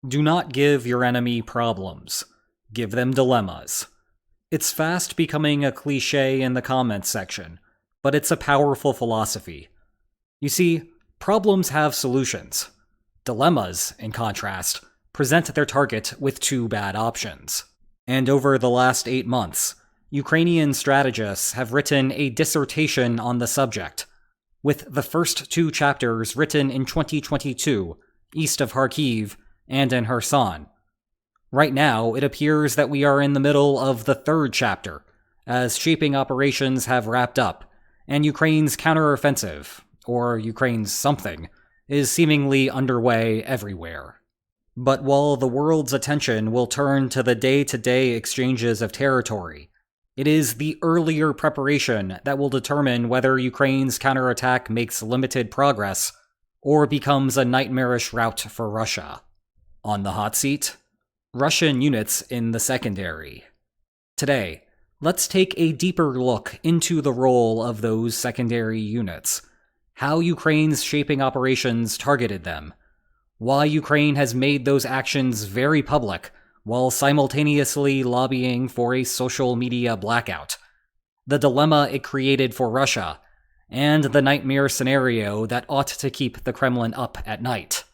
Do not give your enemy problems. Give them dilemmas. It's fast becoming a cliche in the comments section, but it's a powerful philosophy. You see, problems have solutions. Dilemmas, in contrast, present their target with two bad options. And over the last 8 months, Ukrainian strategists have written a dissertation on the subject, with the first 2 chapters written in 2022, east of Kharkiv, and in Kherson. Right now, it appears that we are in the middle of the 3rd chapter, as shaping operations have wrapped up, and Ukraine's counteroffensive, or Ukraine's something, is seemingly underway everywhere. But while the world's attention will turn to the day-to-day exchanges of territory, it is the earlier preparation that will determine whether Ukraine's counterattack makes limited progress or becomes a nightmarish rout for Russia. On the hot seat, Russian units in the secondary. Today, let's take a deeper look into the role of those secondary units, how Ukraine's shaping operations targeted them, why Ukraine has made those actions very public while simultaneously lobbying for a social media blackout, the dilemma it created for Russia, and the nightmare scenario that ought to keep the Kremlin up at night.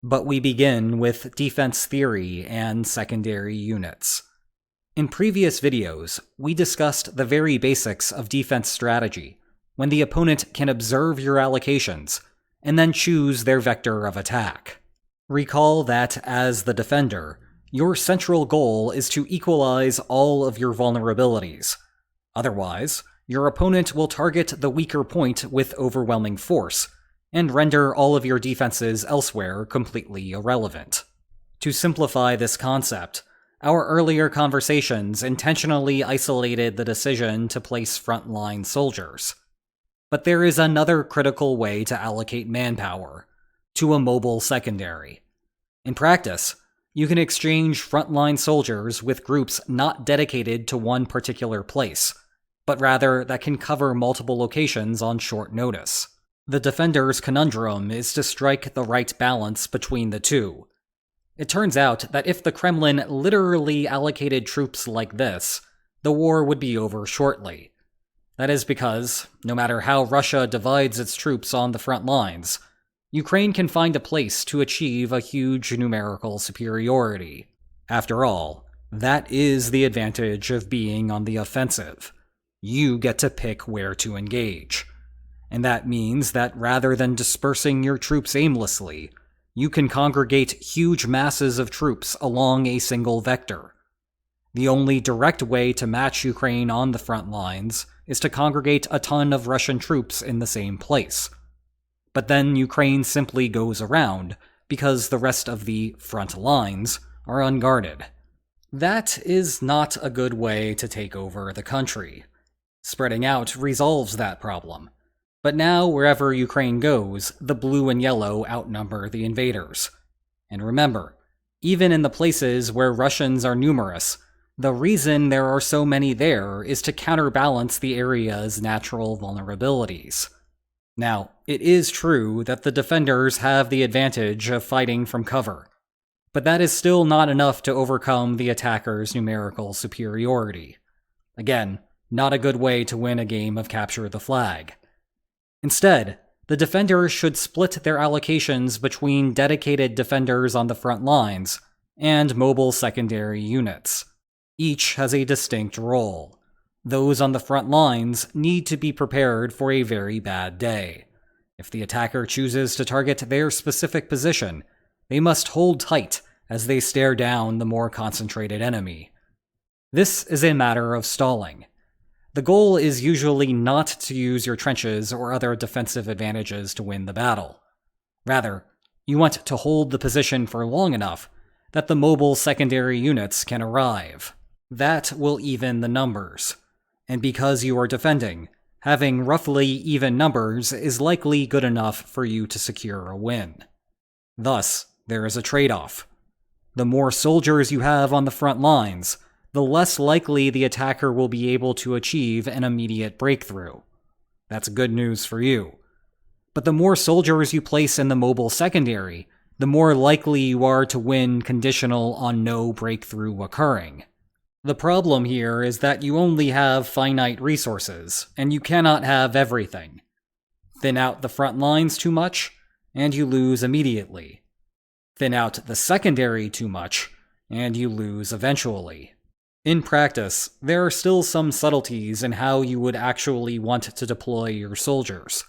But we begin with defense theory and secondary units. In previous videos, we discussed the very basics of defense strategy, when the opponent can observe your allocations, and then choose their vector of attack. Recall that, as the defender, your central goal is to equalize all of your vulnerabilities. Otherwise, your opponent will target the weaker point with overwhelming force, and render all of your defenses elsewhere completely irrelevant. To simplify this concept, our earlier conversations intentionally isolated the decision to place frontline soldiers. But there is another critical way to allocate manpower, to a mobile secondary. In practice, you can exchange frontline soldiers with groups not dedicated to one particular place, but rather that can cover multiple locations on short notice. The defender's conundrum is to strike the right balance between the two. It turns out that if the Kremlin literally allocated troops like this, the war would be over shortly. That is because, no matter how Russia divides its troops on the front lines, Ukraine can find a place to achieve a huge numerical superiority. After all, that is the advantage of being on the offensive. You get to pick where to engage. And that means that rather than dispersing your troops aimlessly, you can congregate huge masses of troops along a single vector. The only direct way to match Ukraine on the front lines is to congregate a ton of Russian troops in the same place. But then Ukraine simply goes around, because the rest of the front lines are unguarded. That is not a good way to take over the country. Spreading out resolves that problem. But now, wherever Ukraine goes, the blue and yellow outnumber the invaders. And remember, even in the places where Russians are numerous, the reason there are so many there is to counterbalance the area's natural vulnerabilities. Now, it is true that the defenders have the advantage of fighting from cover, but that is still not enough to overcome the attacker's numerical superiority. Again, not a good way to win a game of capture the flag. Instead, the defenders should split their allocations between dedicated defenders on the front lines and mobile secondary units. Each has a distinct role. Those on the front lines need to be prepared for a very bad day. If the attacker chooses to target their specific position, they must hold tight as they stare down the more concentrated enemy. This is a matter of stalling. The goal is usually not to use your trenches or other defensive advantages to win the battle. Rather, you want to hold the position for long enough that the mobile secondary units can arrive. That will even the numbers. And because you are defending, having roughly even numbers is likely good enough for you to secure a win. Thus, there is a trade-off. The more soldiers you have on the front lines, the less likely the attacker will be able to achieve an immediate breakthrough. That's good news for you. But the more soldiers you place in the mobile secondary, the more likely you are to win conditional on no breakthrough occurring. The problem here is that you only have finite resources, and you cannot have everything. Thin out the front lines too much, and you lose immediately. Thin out the secondary too much, and you lose eventually. In practice, there are still some subtleties in how you would actually want to deploy your soldiers.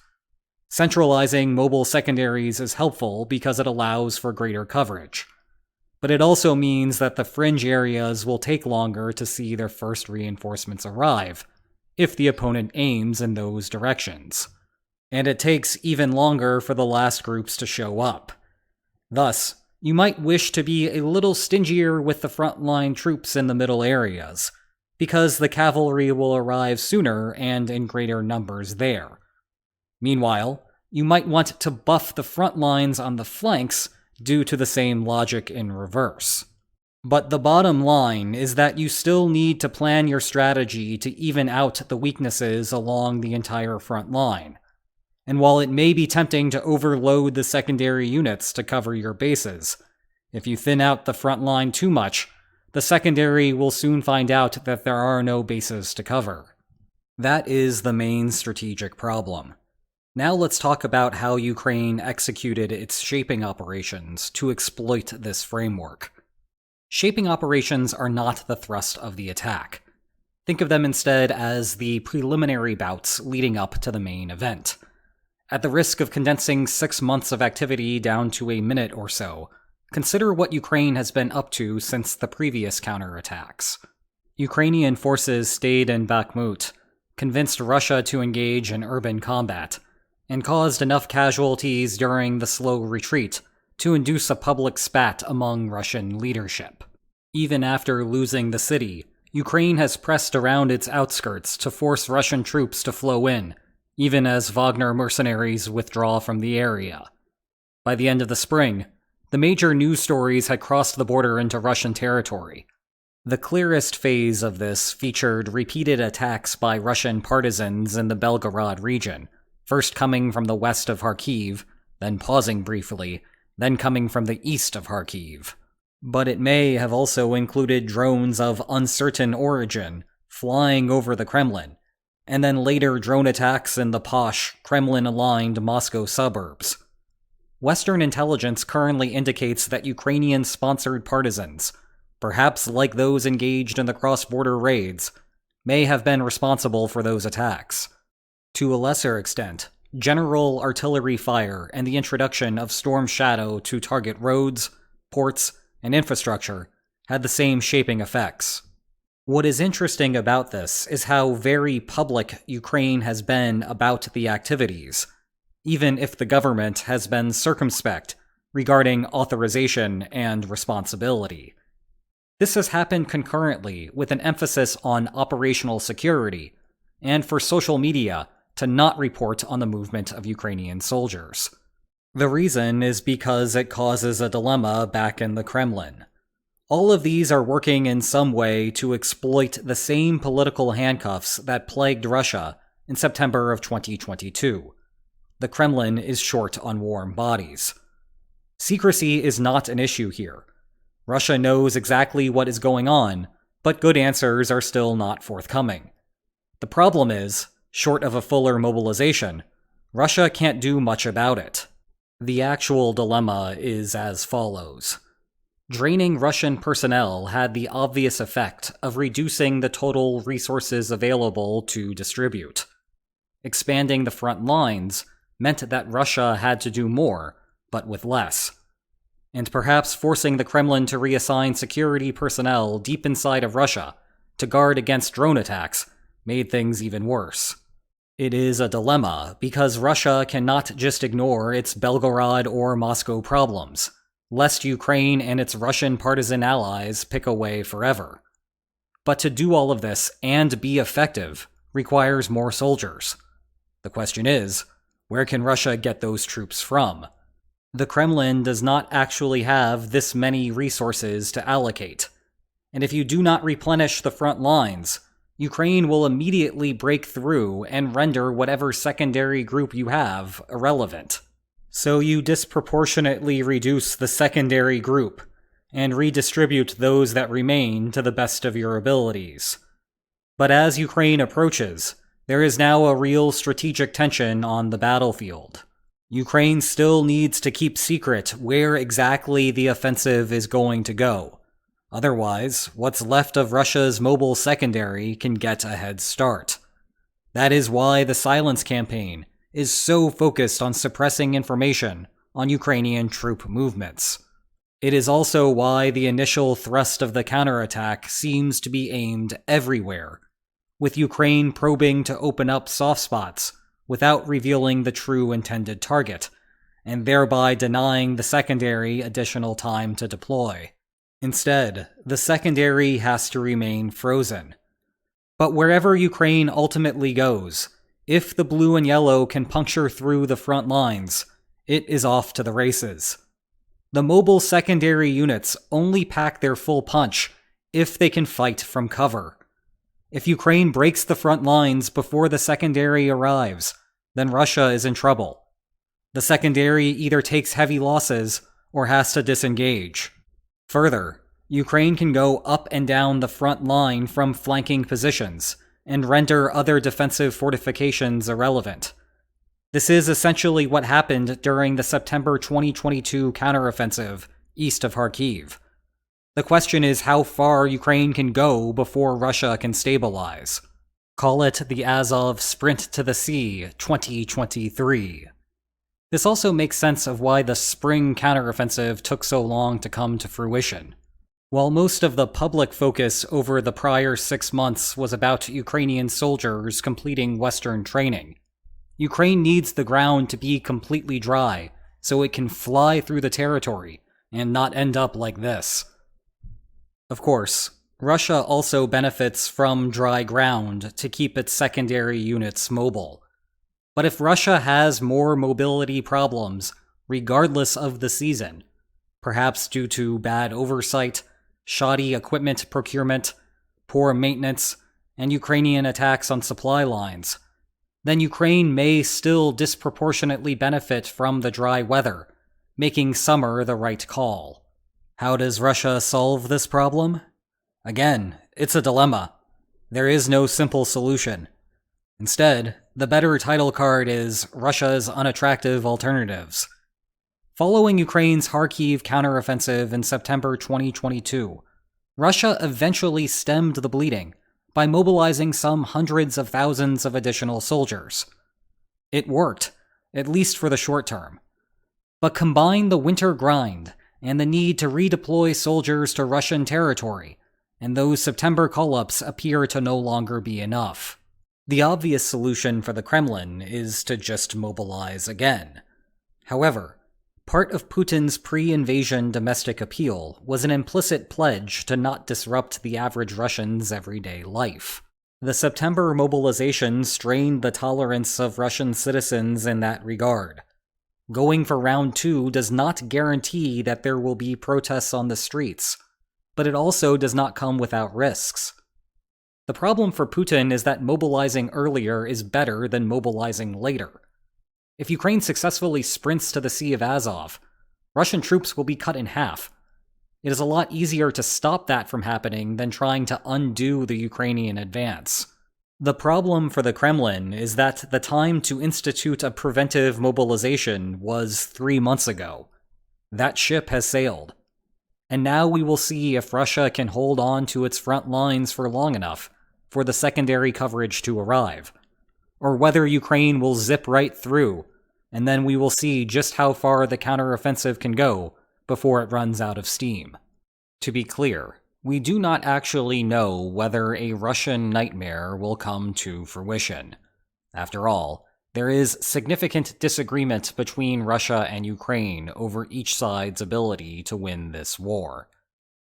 Centralizing mobile secondaries is helpful because it allows for greater coverage. But it also means that the fringe areas will take longer to see their first reinforcements arrive, if the opponent aims in those directions. And it takes even longer for the last groups to show up. Thus, you might wish to be a little stingier with the frontline troops in the middle areas, because the cavalry will arrive sooner and in greater numbers there. Meanwhile, you might want to buff the front lines on the flanks due to the same logic in reverse. But the bottom line is that you still need to plan your strategy to even out the weaknesses along the entire front line. And while it may be tempting to overload the secondary units to cover your bases, if you thin out the front line too much, the secondary will soon find out that there are no bases to cover. That is the main strategic problem. Now let's talk about how Ukraine executed its shaping operations to exploit this framework. Shaping operations are not the thrust of the attack. Think of them instead as the preliminary bouts leading up to the main event. At the risk of condensing 6 months of activity down to a minute or so, consider what Ukraine has been up to since the previous counterattacks. Ukrainian forces stayed in Bakhmut, convinced Russia to engage in urban combat, and caused enough casualties during the slow retreat to induce a public spat among Russian leadership. Even after losing the city, Ukraine has pressed around its outskirts to force Russian troops to flow in, even as Wagner mercenaries withdraw from the area. By the end of the spring, the major news stories had crossed the border into Russian territory. The clearest phase of this featured repeated attacks by Russian partisans in the Belgorod region, first coming from the west of Kharkiv, then pausing briefly, then coming from the east of Kharkiv. But it may have also included drones of uncertain origin, flying over the Kremlin, and then later drone attacks in the posh, Kremlin-aligned Moscow suburbs. Western intelligence currently indicates that Ukrainian-sponsored partisans, perhaps like those engaged in the cross-border raids, may have been responsible for those attacks. To a lesser extent, general artillery fire and the introduction of Storm Shadow to target roads, ports, and infrastructure had the same shaping effects. What is interesting about this is how very public Ukraine has been about the activities, even if the government has been circumspect regarding authorization and responsibility. This has happened concurrently with an emphasis on operational security, and for social media to not report on the movement of Ukrainian soldiers. The reason is because it causes a dilemma back in the Kremlin. All of these are working in some way to exploit the same political handcuffs that plagued Russia in September of 2022. The Kremlin is short on warm bodies. Secrecy is not an issue here. Russia knows exactly what is going on, but good answers are still not forthcoming. The problem is, short of a fuller mobilization, Russia can't do much about it. The actual dilemma is as follows. Draining Russian personnel had the obvious effect of reducing the total resources available to distribute. Expanding the front lines meant that Russia had to do more, but with less. And perhaps forcing the Kremlin to reassign security personnel deep inside of Russia to guard against drone attacks made things even worse. It is a dilemma because Russia cannot just ignore its Belgorod or Moscow problems, lest Ukraine and its Russian partisan allies pick away forever. But to do all of this and be effective requires more soldiers. The question is, where can Russia get those troops from? The Kremlin does not actually have this many resources to allocate, and if you do not replenish the front lines, Ukraine will immediately break through and render whatever secondary group you have irrelevant. So you disproportionately reduce the secondary group, and redistribute those that remain to the best of your abilities. But as Ukraine approaches, there is now a real strategic tension on the battlefield. Ukraine still needs to keep secret where exactly the offensive is going to go. Otherwise, what's left of Russia's mobile secondary can get a head start. That is why the Silence campaign is so focused on suppressing information on Ukrainian troop movements. It is also why the initial thrust of the counterattack seems to be aimed everywhere, with Ukraine probing to open up soft spots without revealing the true intended target, and thereby denying the secondary additional time to deploy. Instead, the secondary has to remain frozen. But wherever Ukraine ultimately goes, if the blue and yellow can puncture through the front lines, it is off to the races. The mobile secondary units only pack their full punch if they can fight from cover. If Ukraine breaks the front lines before the secondary arrives, then Russia is in trouble. The secondary either takes heavy losses or has to disengage. Further, Ukraine can go up and down the front line from flanking positions and render other defensive fortifications irrelevant. This is essentially what happened during the September 2022 counteroffensive east of Kharkiv. The question is how far Ukraine can go before Russia can stabilize. Call it the Azov Sprint to the Sea 2023. This also makes sense of why the spring counteroffensive took so long to come to fruition. While most of the public focus over the prior 6 months was about Ukrainian soldiers completing Western training, Ukraine needs the ground to be completely dry so it can fly through the territory and not end up like this. Of course, Russia also benefits from dry ground to keep its secondary units mobile. But if Russia has more mobility problems, regardless of the season, perhaps due to bad oversight, shoddy equipment procurement, poor maintenance, and Ukrainian attacks on supply lines, then Ukraine may still disproportionately benefit from the dry weather, making summer the right call. How does Russia solve this problem? Again, it's a dilemma. There is no simple solution. Instead, the better title card is Russia's Unattractive Alternatives. Following Ukraine's Kharkiv counteroffensive in September 2022, Russia eventually stemmed the bleeding by mobilizing some hundreds of thousands of additional soldiers. It worked, at least for the short term. But combine the winter grind and the need to redeploy soldiers to Russian territory, and those September call-ups appear to no longer be enough. The obvious solution for the Kremlin is to just mobilize again. However, part of Putin's pre-invasion domestic appeal was an implicit pledge to not disrupt the average Russian's everyday life. The September mobilization strained the tolerance of Russian citizens in that regard. Going for round 2 does not guarantee that there will be protests on the streets, but it also does not come without risks. The problem for Putin is that mobilizing earlier is better than mobilizing later. If Ukraine successfully sprints to the Sea of Azov, Russian troops will be cut in half. It is a lot easier to stop that from happening than trying to undo the Ukrainian advance. The problem for the Kremlin is that the time to institute a preventive mobilization was 3 months ago. That ship has sailed. And now we will see if Russia can hold on to its front lines for long enough for the secondary coverage to arrive, or whether Ukraine will zip right through, and then we will see just how far the counteroffensive can go before it runs out of steam. To be clear, we do not actually know whether a Russian nightmare will come to fruition. After all, there is significant disagreement between Russia and Ukraine over each side's ability to win this war.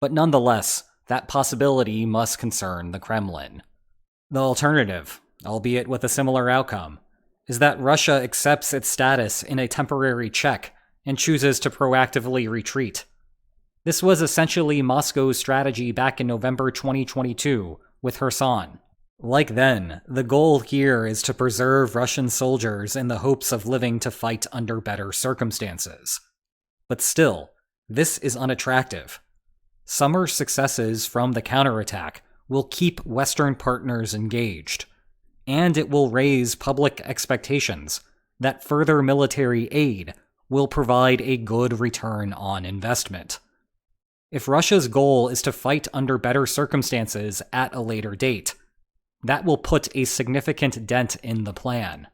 But nonetheless, that possibility must concern the Kremlin. The alternative, albeit with a similar outcome, is that Russia accepts its status in a temporary check and chooses to proactively retreat. This was essentially Moscow's strategy back in November 2022 with Kherson. Like then, the goal here is to preserve Russian soldiers in the hopes of living to fight under better circumstances. But still, this is unattractive. Summer successes from the counterattack will keep Western partners engaged, and it will raise public expectations that further military aid will provide a good return on investment. If Russia's goal is to fight under better circumstances at a later date, that will put a significant dent in the plan.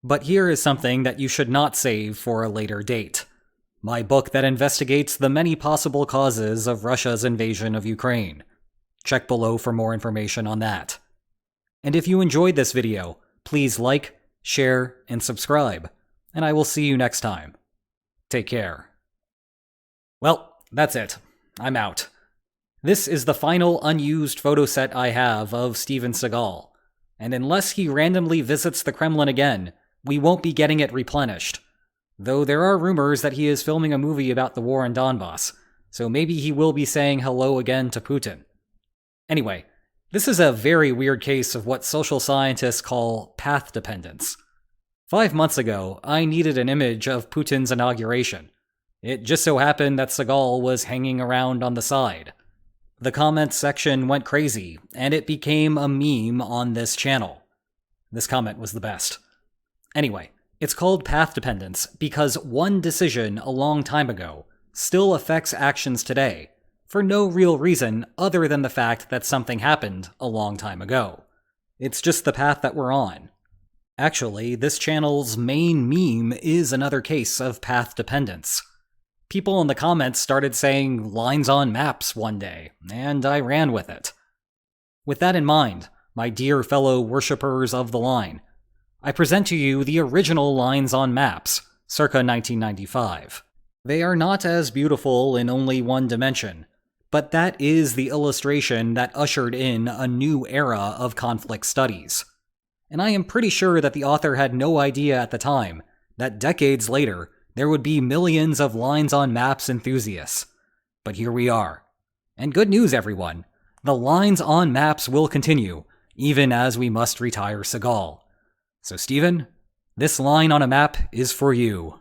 But here is something that you should not save for a later date. My book that investigates the many possible causes of Russia's invasion of Ukraine. Check below for more information on that. And if you enjoyed this video, please like, share, and subscribe, and I will see you next time. Take care. Well, that's it. I'm out. This is the final unused photo set I have of Steven Seagal, and unless he randomly visits the Kremlin again, we won't be getting it replenished. Though there are rumors that he is filming a movie about the war in Donbass, so maybe he will be saying hello again to Putin. Anyway, this is a very weird case of what social scientists call path dependence. 5 months ago, I needed an image of Putin's inauguration. It just so happened that Seagal was hanging around on the side. The comments section went crazy, and it became a meme on this channel. This comment was the best. Anyway, it's called path dependence because one decision a long time ago still affects actions today, for no real reason other than the fact that something happened a long time ago. It's just the path that we're on. Actually, this channel's main meme is another case of path dependence. People in the comments started saying lines on maps one day, and I ran with it. With that in mind, my dear fellow worshippers of the line, I present to you the original lines on maps, circa 1995. They are not as beautiful in only one dimension, but that is the illustration that ushered in a new era of conflict studies. And I am pretty sure that the author had no idea at the time that decades later, there would be millions of lines on maps enthusiasts. But here we are. And good news, everyone. The lines on maps will continue, even as we must retire Seagal. So Steven, this line on a map is for you.